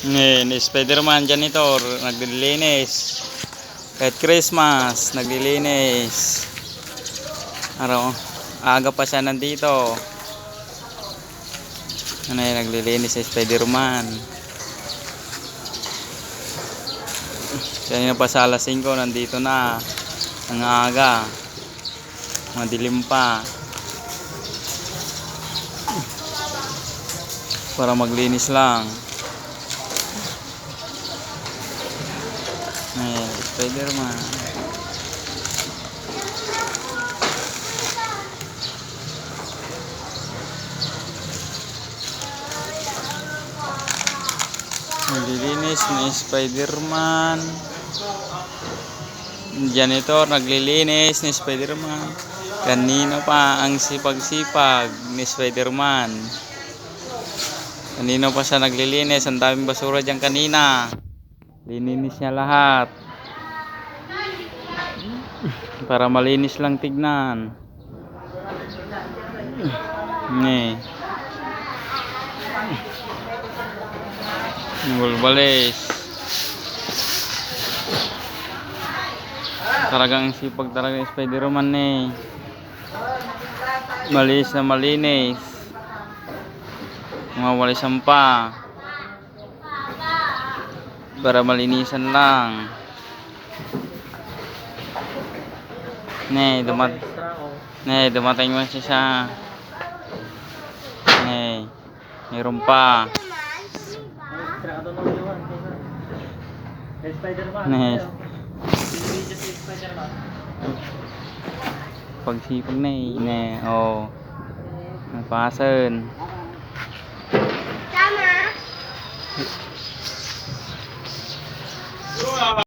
Ngayon, Spider-Man janitor, naglilinis. Kahit Christmas, naglilinis. Araw, aga pa siya nandito. Ano yun, naglilinis si Spider-Man. Kaya pa sa alas 5, nandito na. Ang aga. Madilim pa. Para maglinis lang. Ayan, Spider-Man. Naglilinis ni Spider-Man. Janitor, naglilinis ni Spider-Man. Kanina pa ang sipag-sipag ni Spider-Man. Kanina pa siya naglilinis. Ang daming basura dyan kanina. Lininis niya lahat. Para malinis lang tignan. Bulbalis. Talagang sipag talaga yung Spider-Man Malinis na malinis. Mga walisan pa. Para malinisan lang. Dumating mo siya. Mayroon pa. Pagsipag napasan.